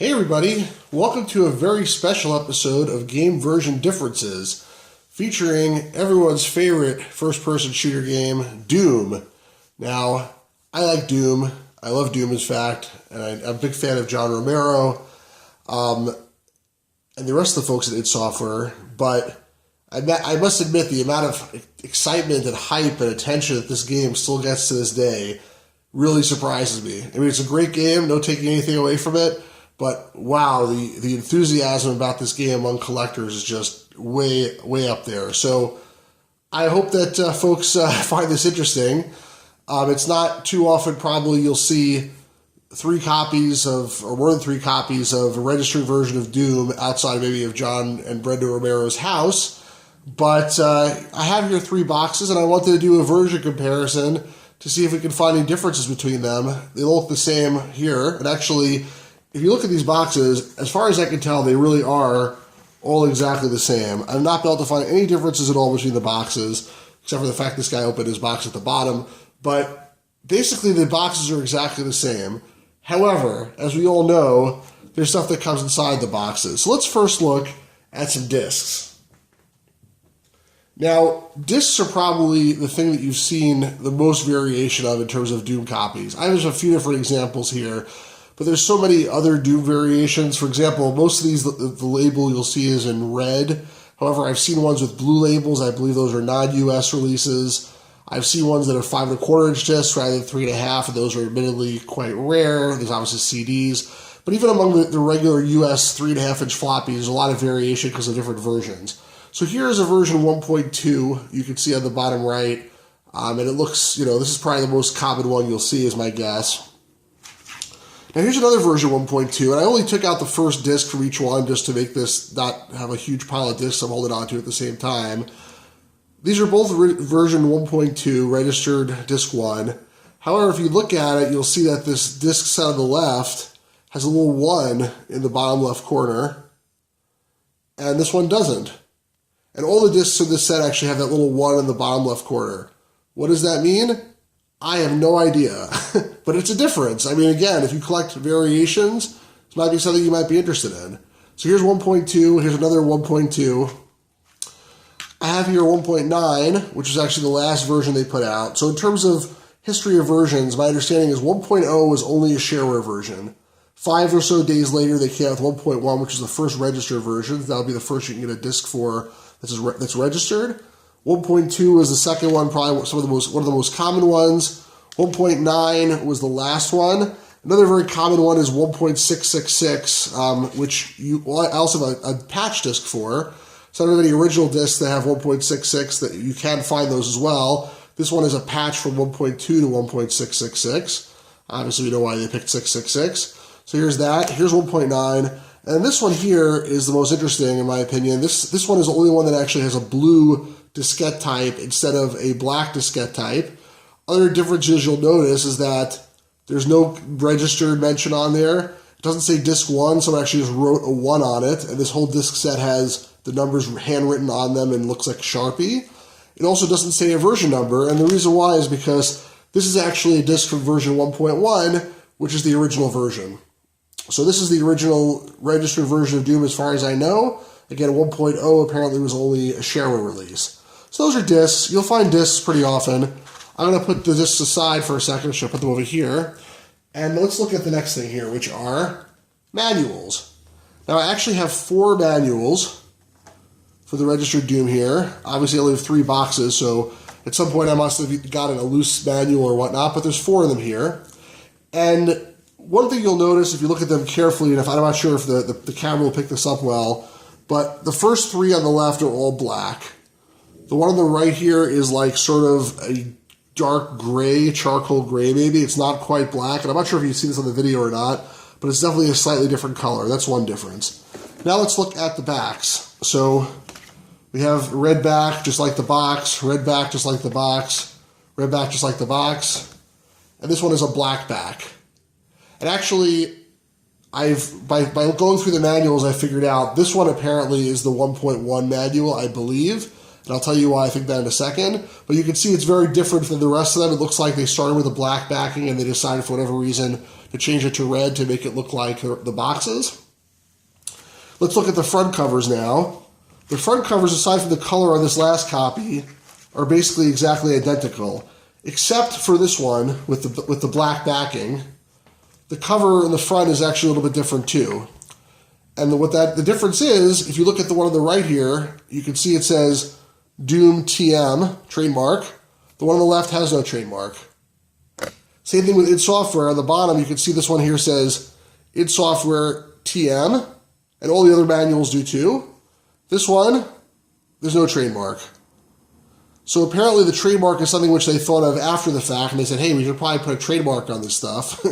Hey everybody, welcome to a very special episode of Game Version Differences, featuring everyone's favorite first-person shooter game, Doom. Now, I like Doom. I love Doom, in fact, and I'm a big fan of John Romero, and the rest of the folks at id Software, but I must admit the amount of excitement and hype and attention that this game still gets to this day really surprises me. I mean, it's a great game, no taking anything away from it, but wow, the enthusiasm about this game among collectors is just way up there. So I hope that folks find this interesting. It's not too often probably you'll see more than three copies of a registered version of Doom outside maybe of John and Brenda Romero's house. But I have here 3 boxes, and I wanted to do a version comparison to see if we can find any differences between them. They look the same here, and actually, if you look at these boxes, as far as I can tell, they really are all exactly the same. I've not been able to find any differences at all between the boxes, except for the fact this guy opened his box at the bottom. But basically, the boxes are exactly the same. However, as we all know, there's stuff that comes inside the boxes. So let's first look at some discs. Now, discs are probably the thing that you've seen the most variation of in terms of Doom copies. I have a few different examples here, but there's so many other Doom variations. For example, most of these, the label you'll see is in red. However, I've seen ones with blue labels. I believe those are non-US releases. I've seen ones that are 5.25-inch discs rather than 3.5, and those are admittedly quite rare. There's obviously CDs. But even among the regular US 3.5-inch floppies, there's a lot of variation because of different versions. So here is a version 1.2 you can see on the bottom right. And it looks, this is probably the most common one you'll see is my guess. Now here's another version 1.2, and I only took out the first disc from each one just to make this not have a huge pile of discs I'm holding on to at the same time. These are both version 1.2, registered disc 1. However, if you look at it, you'll see that this disc set on the left has a little 1 in the bottom left corner, and this one doesn't. And all the discs in this set actually have that little 1 in the bottom left corner. What does that mean? I have no idea, but it's a difference. I mean, again, if you collect variations, this might be something you might be interested in. So here's 1.2, here's another 1.2. I have here 1.9, which is actually the last version they put out. So in terms of history of versions, my understanding is 1.0 was only a shareware version. 5 or so days later, they came out with 1.1, which is the first registered version. That'll be the first you can get a disc for that's registered. 1.2 was the second one, probably one of the most common ones. 1.9 was the last one. Another very common one is 1.666, which I also have a patch disc for. So out of any original discs that have 1.66, that you can find those as well. This one is a patch from 1.2 to 1.666. Obviously, we know why they picked 666. So here's that. Here's 1.9. And this one here is the most interesting, in my opinion. This one is the only one that actually has a blue diskette type instead of a black diskette type. Other differences you'll notice is that there's no registered mention on there. It doesn't say disc 1, so I actually just wrote a 1 on it, and this whole disc set has the numbers handwritten on them and looks like Sharpie. It also doesn't say a version number, and the reason why is because this is actually a disc from version 1.1, which is the original version. So this is the original registered version of Doom as far as I know. Again, 1.0 apparently was only a shareware release. So those are discs. You'll find discs pretty often. I'm going to put the discs aside for a second. Should I put them over here? And let's look at the next thing here, which are manuals. Now, I actually have 4 manuals for the registered Doom here. Obviously, I only have 3 boxes, so at some point I must have gotten a loose manual or whatnot, but there's 4 of them here. And one thing you'll notice if you look at them carefully, and I'm not sure if the camera will pick this up well, but the first 3 on the left are all black. The one on the right here is like sort of a dark gray, charcoal gray maybe. It's not quite black, and I'm not sure if you see this on the video or not, but it's definitely a slightly different color. That's one difference. Now let's look at the backs. So we have red back just like the box, red back just like the box, red back just like the box, and this one is a black back. And actually, by going through the manuals, I figured out this one apparently is the 1.1 manual, I believe. And I'll tell you why I think that in a second. But you can see it's very different than the rest of them. It looks like they started with a black backing and they decided for whatever reason to change it to red to make it look like the boxes. Let's look at the front covers now. The front covers, aside from the color on this last copy, are basically exactly identical, except for this one with the black backing. The cover in the front is actually a little bit different too. And the difference is, if you look at the one on the right here, you can see it says Doom TM, trademark. The one on the left has no trademark. Same thing with id Software. On the bottom, you can see this one here says id Software TM, and all the other manuals do too. This one, there's no trademark. So apparently the trademark is something which they thought of after the fact, and they said, hey, we should probably put a trademark on this stuff.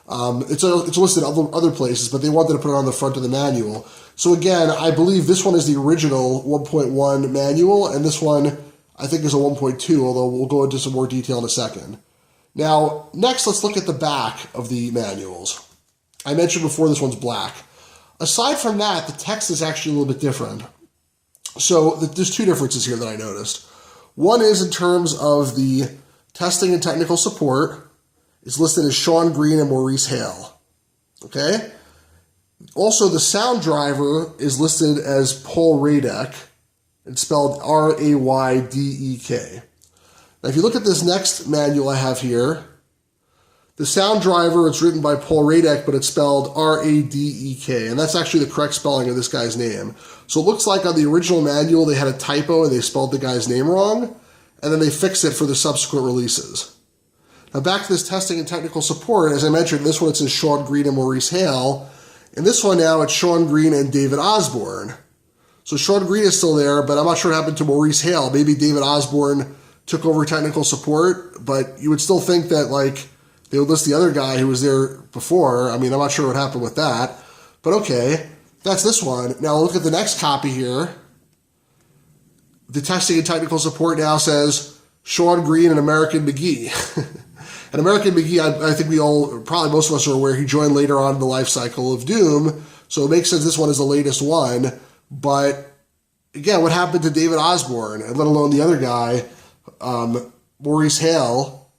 It's listed other places, but they wanted to put it on the front of the manual. So again, I believe this one is the original 1.1 manual, and this one I think is a 1.2, although we'll go into some more detail in a second. Now, next let's look at the back of the manuals. I mentioned before this one's black. Aside from that, the text is actually a little bit different. So there's two differences here that I noticed. One is in terms of the testing and technical support. It's listed as Sean Green and Maurice Hale. Okay? Also, the sound driver is listed as Paul Radek. It's spelled R-A-Y-D-E-K. Now, if you look at this next manual I have here, the sound driver, it's written by Paul Radek, but it's spelled R-A-D-E-K, and that's actually the correct spelling of this guy's name. So it looks like on the original manual they had a typo and they spelled the guy's name wrong, and then they fixed it for the subsequent releases. Now back to this testing and technical support, as I mentioned, this one it says Sean Green and Maurice Hale. In this one now it's Sean Green and David Osborne. So Sean Green is still there, but I'm not sure what happened to Maurice Hale. Maybe David Osborne took over technical support, but you would still think that like they would list the other guy who was there before. I mean, I'm not sure what happened with that, but okay, that's this one. Now look at the next copy here. The testing and technical support now says Sean Green and American McGee. And American McGee, I think we all, probably most of us are aware, he joined later on in the life cycle of Doom, so it makes sense this one is the latest one. But again, what happened to David Osborne, and let alone the other guy, Maurice Hale?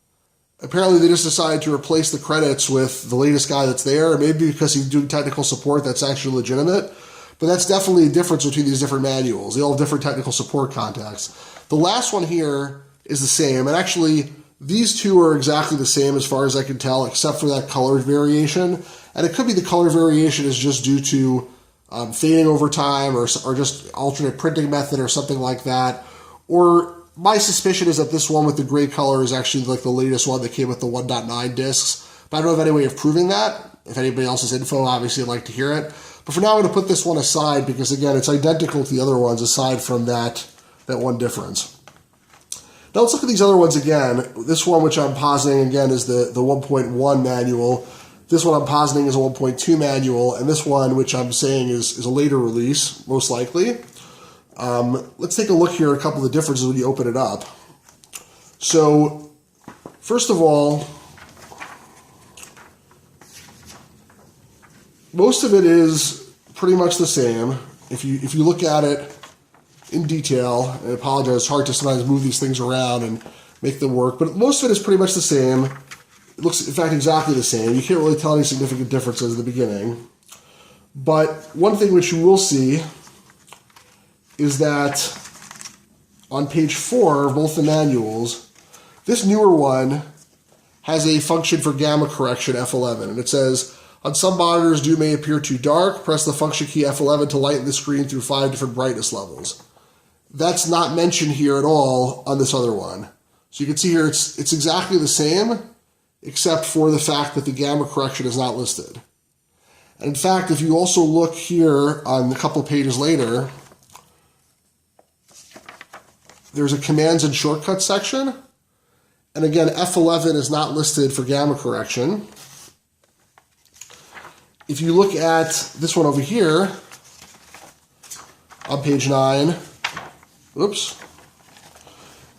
Apparently they just decided to replace the credits with the latest guy that's there, maybe because he's doing technical support that's actually legitimate. But that's definitely a difference between these different manuals. They all have different technical support contexts. The last one here is the same, and actually these two are exactly the same as far as I can tell, except for that color variation. And it could be the color variation is just due to fading over time or just alternate printing method or something like that. Or my suspicion is that this one with the gray color is actually like the latest one that came with the 1.9 discs. But I don't have any way of proving that. If anybody else has info, obviously I'd like to hear it. But for now, I'm going to put this one aside because, again, it's identical to the other ones aside from that one difference. Now let's look at these other ones again. This one, which I'm positing, again, is the 1.1 manual. This one I'm positing is a 1.2 manual. And this one, which I'm saying is a later release, most likely. Let's take a look here at a couple of the differences when you open it up. So, first of all, most of it is pretty much the same. If you look at it in detail, I apologize, it's hard to sometimes move these things around and make them work, but most of it is pretty much the same. It looks, in fact, exactly the same. You can't really tell any significant differences at the beginning. But one thing which you will see is that on page 4 of both the manuals, this newer one has a function for gamma correction F11, and it says, on some monitors, Doom may appear too dark. Press the function key F11 to lighten the screen through 5 different brightness levels. That's not mentioned here at all on this other one. So you can see here it's exactly the same, except for the fact that the gamma correction is not listed. And in fact, if you also look here on a couple of pages later, there's a commands and shortcuts section. And again, F11 is not listed for gamma correction. If you look at this one over here, on page 9,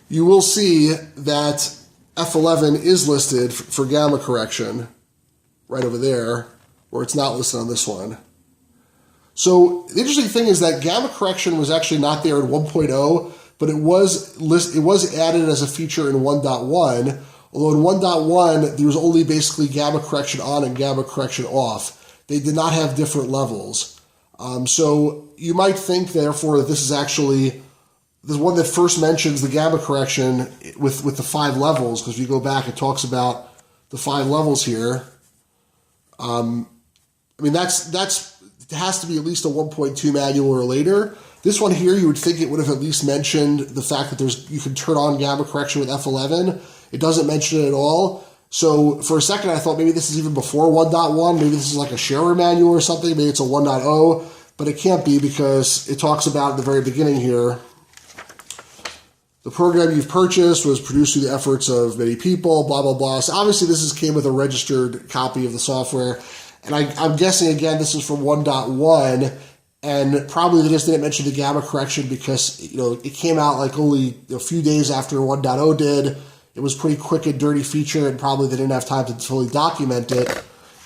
you will see that F11 is listed for gamma correction right over there, where it's not listed on this one. So the interesting thing is that gamma correction was actually not there in 1.0, but it was added as a feature in 1.1. Although in 1.1, there was only basically gamma correction on and gamma correction off. They did not have different levels. So you might think, therefore, that this is actually the one that first mentions the gamma correction with the 5 levels, because if you go back, it talks about the 5 levels here. I mean, it has to be at least a 1.2 manual or later. This one here, you would think it would have at least mentioned the fact that you can turn on gamma correction with F11. It doesn't mention it at all. So for a second, I thought maybe this is even before 1.1. Maybe this is like a sharer manual or something. Maybe it's a 1.0, but it can't be because it talks about at the very beginning here, the program you've purchased was produced through the efforts of many people, blah, blah, blah. So obviously this came with a registered copy of the software. And I'm guessing, again, this is from 1.1, and probably they just didn't mention the gamma correction because, it came out like only a few days after 1.0 did. It was pretty quick and dirty feature, and probably they didn't have time to fully document it.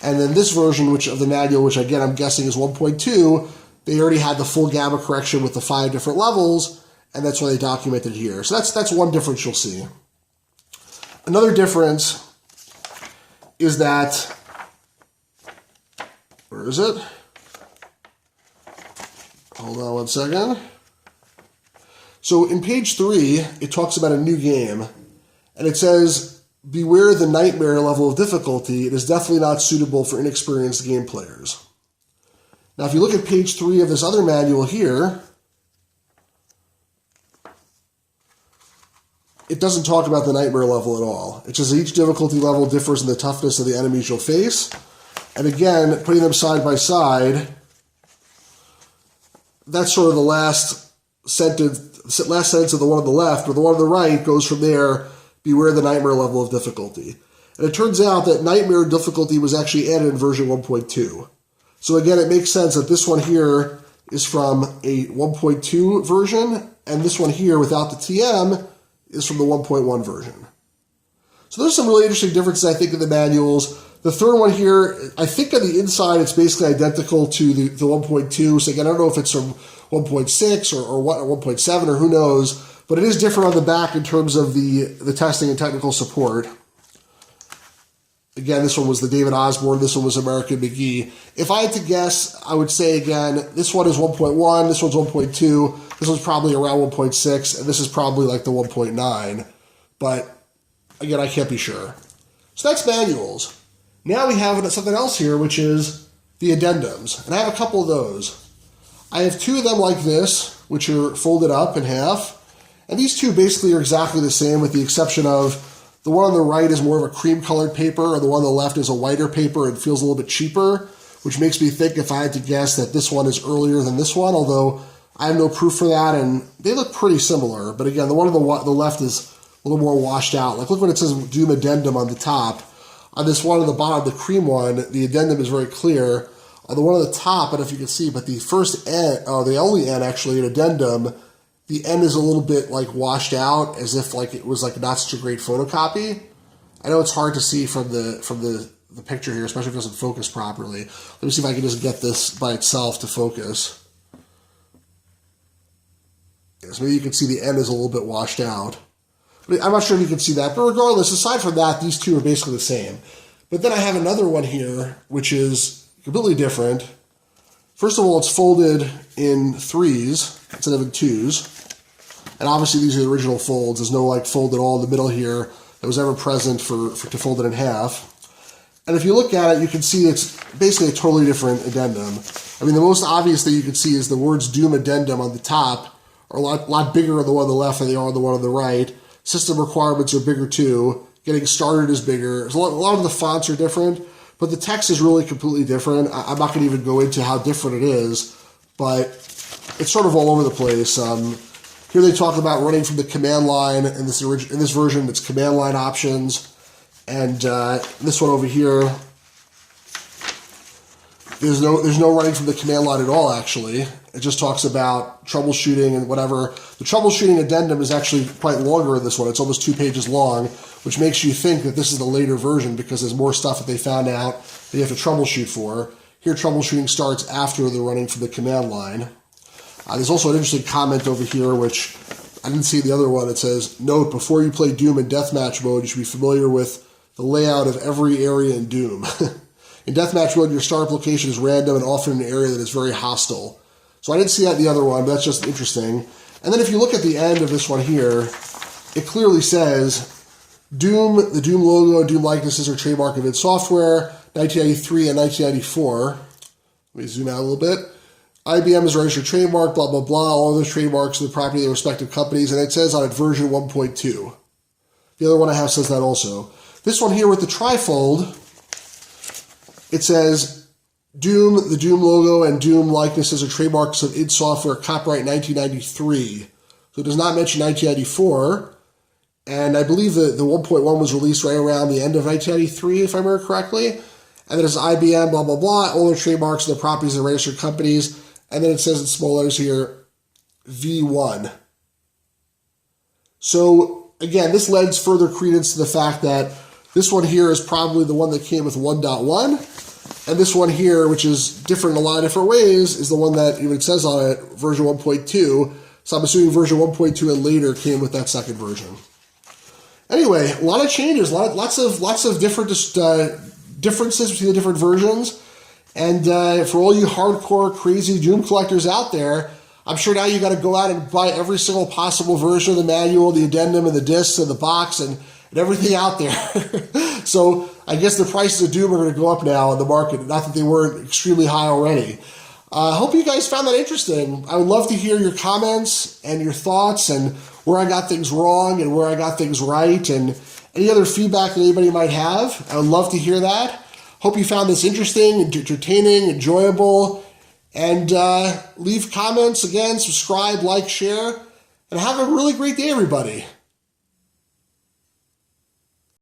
And then this version of the manual, which again I'm guessing is 1.2, they already had the full gamma correction with the 5 different levels, and that's why they documented it here. So that's one difference you'll see. Another difference is that, where is it? Hold on one second. So in page 3, it talks about a new game, and it says, beware the nightmare level of difficulty. It is definitely not suitable for inexperienced game players. Now, if you look at page 3 of this other manual here, it doesn't talk about the nightmare level at all. It says each difficulty level differs in the toughness of the enemies you'll face. And again, putting them side by side, that's sort of the last sentence of the one on the left, or the one on the right goes from there, beware the nightmare level of difficulty. And it turns out that nightmare difficulty was actually added in version 1.2. So again, it makes sense that this one here is from a 1.2 version, and this one here without the TM is from the 1.1 version. So there's some really interesting differences, I think, in the manuals. The third one here, I think on the inside, it's basically identical to the 1.2. So again, I don't know if it's from 1.6 or 1.7 or who knows, but it is different on the back in terms of the testing and technical support. Again, this one was the David Osborne, this one was American McGee. If I had to guess, I would say again, this one is 1.1, this one's 1.2, this one's probably around 1.6, and this is probably like the 1.9. But again, I can't be sure. So that's manuals. Now we have something else here, which is the addendums. And I have a couple of those. I have 2 of them like this, which are folded up in half. And these 2 basically are exactly the same, with the exception of the one on the right is more of a cream-colored paper, and the one on the left is a whiter paper and feels a little bit cheaper, which makes me think, if I had to guess, that this one is earlier than this one, although I have no proof for that, and they look pretty similar. But again, the one on the left is a little more washed out. Like, look when it says Doom Addendum on the top. On this one on the bottom, the cream one, the addendum is very clear. On the one on the top, I don't know if you can see, but the first N, the only N actually, an addendum, the N is a little bit like washed out, as if like it was like not such a great photocopy. I know it's hard to see from the picture here, especially if it doesn't focus properly. Let me see if I can just get this by itself to focus. Yes, maybe you can see the N is a little bit washed out. But I'm not sure if you can see that. But regardless, aside from that, these 2 are basically the same. But then I have another one here, which is completely different. First of all, it's folded in 3s instead of in 2s. And obviously these are the original folds. There's no like fold at all in the middle here that was ever present to fold it in half. And if you look at it, you can see it's basically a totally different addendum. I mean, the most obvious thing you can see is the words Doom Addendum on the top are a lot bigger on the one on the left than they are on the one on the right. System requirements are bigger too. Getting started is bigger. A lot of the fonts are different, but the text is really completely different. I'm not going to even go into how different it is, but it's sort of all over the place. Here they talk about running from the command line. In this version, it's command line options. And this one over here, there's no running from the command line at all, actually. It just talks about troubleshooting and whatever. The troubleshooting addendum is actually quite longer in this one. It's almost 2 pages long, which makes you think that this is the later version because there's more stuff that they found out that you have to troubleshoot for. Here, troubleshooting starts after the running from the command line. There's also an interesting comment over here, which I didn't see the other one. It says, note, before you play Doom in Deathmatch mode, you should be familiar with the layout of every area in Doom. In Deathmatch mode, your startup location is random and often in an area that is very hostile. So I didn't see that in the other one, but that's just interesting. And then if you look at the end of this one here, it clearly says, Doom, the Doom logo and Doom likenesses are trademark of id Software, 1993 and 1994. Let me zoom out a little bit. IBM is a registered trademark, blah, blah, blah. All those trademarks are the property of their respective companies, and it says on it version 1.2. The other one I have says that also. This one here with the trifold, it says, Doom, the Doom logo and Doom likenesses are trademarks of id Software, copyright 1993. So it does not mention 1994. And I believe the 1.1 was released right around the end of 1993, if I remember correctly. And then there's IBM, blah, blah, blah. All their trademarks are the properties of the registered companies. And then it says in small letters here, V1. So, again, this lends further credence to the fact that this one here is probably the one that came with 1.1. And this one here, which is different in a lot of different ways, is the one that even it says on it, version 1.2. So I'm assuming version 1.2 and later came with that second version. Anyway, a lot of changes, lots of different differences between the different versions. And for all you hardcore, crazy Doom collectors out there, I'm sure now you got to go out and buy every single possible version of the manual, the addendum, and the discs, and the box, and everything out there. So I guess the prices of Doom are going to go up now in the market. Not that they weren't extremely high already. I hope you guys found that interesting. I would love to hear your comments and your thoughts and where I got things wrong and where I got things right and any other feedback that anybody might have. I would love to hear that. Hope you found this interesting, entertaining, enjoyable, and leave comments again, subscribe, like, share, and have a really great day, everybody.